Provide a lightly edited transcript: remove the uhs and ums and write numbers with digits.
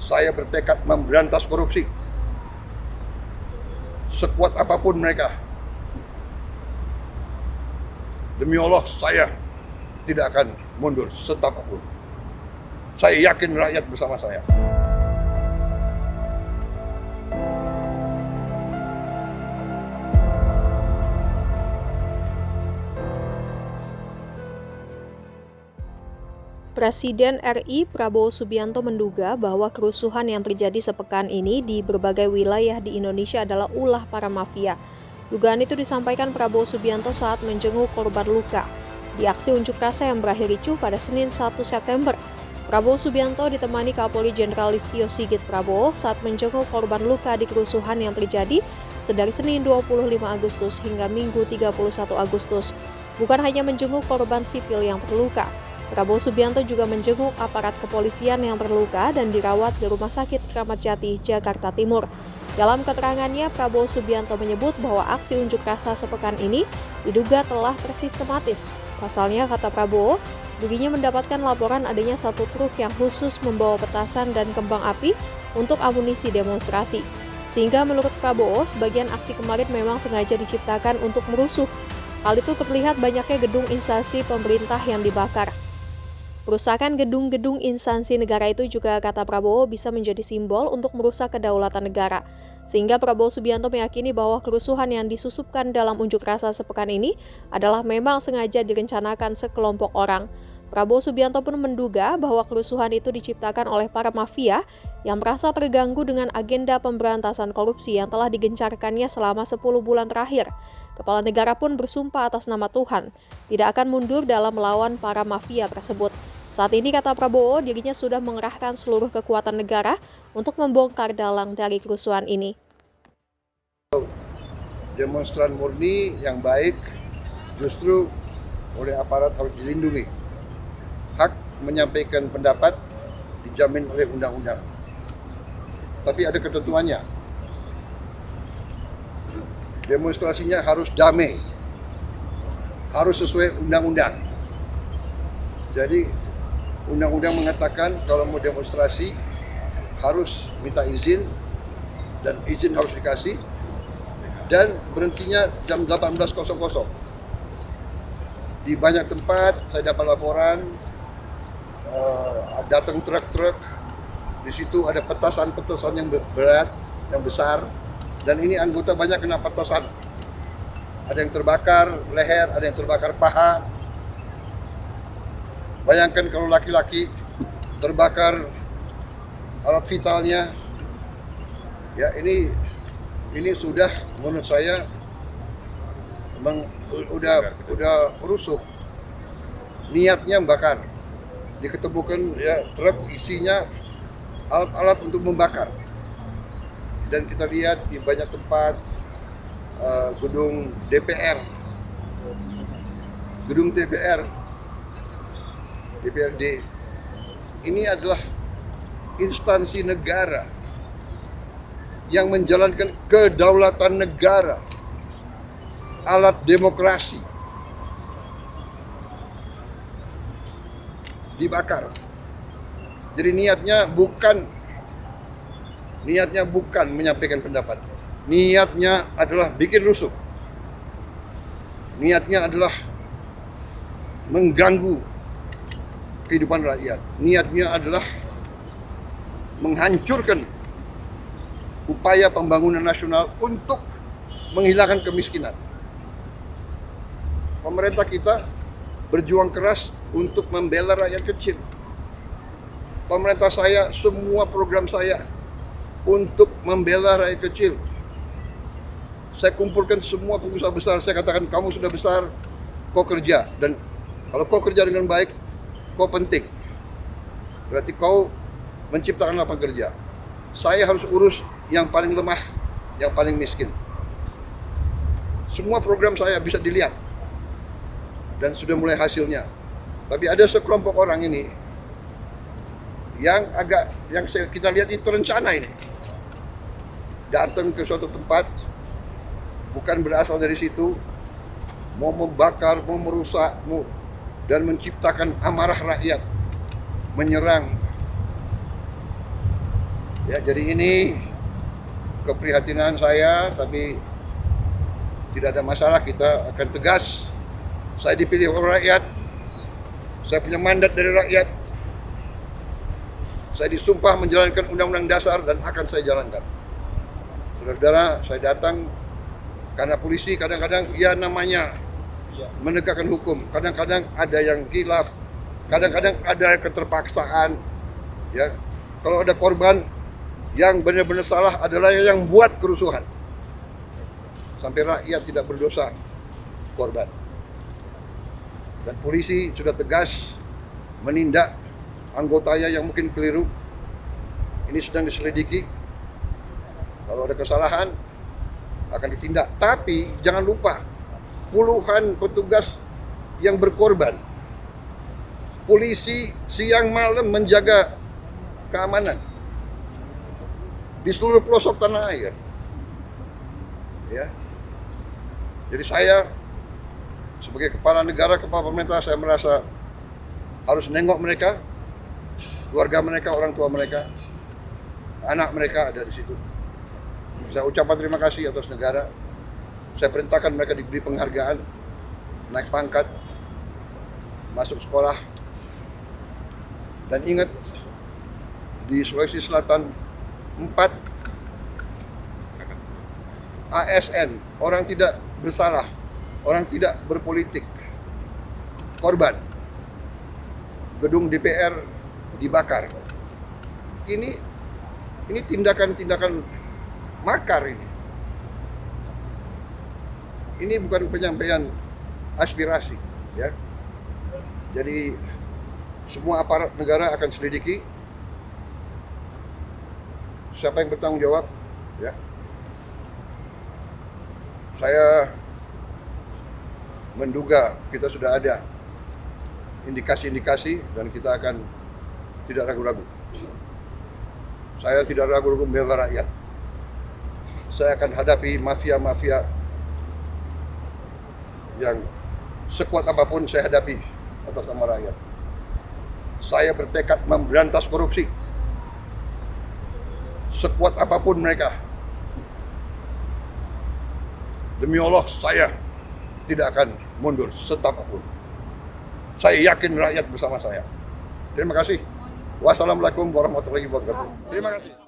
saya bertekad memberantas korupsi. Sekuat apapun mereka. Demi Allah, saya tidak akan mundur setapapun. Saya yakin rakyat bersama saya. Presiden RI Prabowo Subianto menduga bahwa kerusuhan yang terjadi sepekan ini di berbagai wilayah di Indonesia adalah ulah para mafia. Dugaan itu disampaikan Prabowo Subianto saat menjenguk korban luka di aksi unjuk rasa yang berakhir ricuh pada Senin 1 September. Prabowo Subianto ditemani Kapolri Jenderal Listio Sigit Prabowo saat menjenguk korban luka di kerusuhan yang terjadi sedari Senin 25 Agustus hingga Minggu 31 Agustus. Bukan hanya menjenguk korban sipil yang terluka, Prabowo Subianto juga menjenguk aparat kepolisian yang terluka dan dirawat di Rumah Sakit Kramat Jati, Jakarta Timur. Dalam keterangannya, Prabowo Subianto menyebut bahwa aksi unjuk rasa sepekan ini diduga telah tersistematis. Pasalnya, kata Prabowo, dirinya mendapatkan laporan adanya satu truk yang khusus membawa petasan dan kembang api untuk amunisi demonstrasi. Sehingga menurut Prabowo, sebagian aksi kemarin memang sengaja diciptakan untuk merusuh. Hal itu terlihat banyaknya gedung instansi pemerintah yang dibakar. Perusakan gedung-gedung instansi negara itu juga, kata Prabowo, bisa menjadi simbol untuk merusak kedaulatan negara. Sehingga Prabowo Subianto meyakini bahwa kerusuhan yang disusupkan dalam unjuk rasa sepekan ini adalah memang sengaja direncanakan sekelompok orang. Prabowo Subianto pun menduga bahwa kerusuhan itu diciptakan oleh para mafia yang merasa terganggu dengan agenda pemberantasan korupsi yang telah digencarkannya selama 10 bulan terakhir. Kepala negara pun bersumpah atas nama Tuhan tidak akan mundur dalam melawan para mafia tersebut. Saat ini, kata Prabowo, dirinya sudah mengerahkan seluruh kekuatan negara untuk membongkar dalang dari kerusuhan ini. Demonstran murni yang baik justru oleh aparat harus dilindungi. Hak menyampaikan pendapat dijamin oleh undang-undang. Tapi ada ketentuannya. Demonstrasinya harus damai. Harus sesuai undang-undang. Jadi undang-undang mengatakan kalau mau demonstrasi harus minta izin dan izin harus dikasih dan berhentinya jam 18.00. Di banyak tempat saya dapat laporan datang truk-truk, di situ ada petasan-petasan yang berat, yang besar, dan ini anggota banyak kena petasan. Ada yang terbakar leher, ada yang terbakar paha. Bayangkan kalau laki-laki terbakar alat vitalnya, ya ini sudah menurut saya udah rusuh. Niatnya membakar, diketemukan ya truk isinya alat-alat untuk membakar. Dan kita lihat di banyak tempat gedung DPR, gedung DPRD ini adalah instansi negara yang menjalankan kedaulatan negara, alat demokrasi, dibakar. Jadi niatnya bukan menyampaikan pendapat. Niatnya adalah bikin rusuh. Niatnya adalah mengganggu kehidupan rakyat. Niatnya adalah menghancurkan upaya pembangunan nasional untuk menghilangkan kemiskinan. Pemerintah kita berjuang keras untuk membela rakyat kecil. Pemerintah saya, semua program saya untuk membela rakyat kecil. Saya kumpulkan semua pengusaha besar, saya katakan kamu sudah besar, kau kerja. Dan kalau kau kerja dengan baik, kau penting. Berarti kau menciptakan lapangan kerja. Saya harus urus yang paling lemah, yang paling miskin. Semua program saya bisa dilihat. Dan sudah mulai hasilnya. Tapi ada sekelompok orang ini yang kita lihat itu terencana ini. Datang ke suatu tempat, bukan berasal dari situ, mau membakar, mau merusak, dan menciptakan amarah rakyat, menyerang Ya, jadi ini keprihatinan saya, tapi tidak ada masalah, kita akan tegas. Saya dipilih oleh rakyat, saya punya mandat dari rakyat, saya disumpah menjalankan Undang-Undang Dasar dan akan saya jalankan. Saudara-saudara, saya datang karena polisi kadang-kadang ya namanya menegakkan hukum, kadang-kadang ada yang khilaf, kadang-kadang ada keterpaksaan. Ya, kalau ada korban, yang benar-benar salah adalah yang buat kerusuhan. Sampai rakyat tidak berdosa, korban. Dan polisi sudah tegas menindak anggotanya yang mungkin keliru. Ini sedang diselidiki. Kalau ada kesalahan akan ditindak. Tapi jangan lupa, puluhan petugas yang berkorban. Polisi siang malam menjaga keamanan di seluruh pelosok tanah air. Ya. Jadi saya sebagai kepala negara, kepala pemerintah, saya merasa harus nengok mereka, keluarga mereka, orang tua mereka, anak mereka ada di situ. Saya ucapkan terima kasih atas negara. Saya perintahkan mereka diberi penghargaan, naik pangkat, masuk sekolah. Dan ingat, di Sulawesi Selatan 4 ASN, orang tidak bersalah, orang tidak berpolitik, korban. Gedung DPR dibakar. Ini tindakan-tindakan makar ini. Ini bukan penyampaian aspirasi, ya. Jadi semua aparat negara akan selidiki siapa yang bertanggung jawab, ya. Saya menduga kita sudah ada indikasi-indikasi dan kita akan tidak ragu-ragu. Saya tidak ragu-ragu membela rakyat. Saya akan hadapi mafia-mafia yang sekuat apapun saya hadapi atas nama rakyat. Saya bertekad memberantas korupsi. Sekuat apapun mereka. Demi Allah, saya tidak akan mundur setapapun. Saya yakin rakyat bersama saya. Terima kasih. Wassalamualaikum warahmatullahi wabarakatuh. Terima kasih.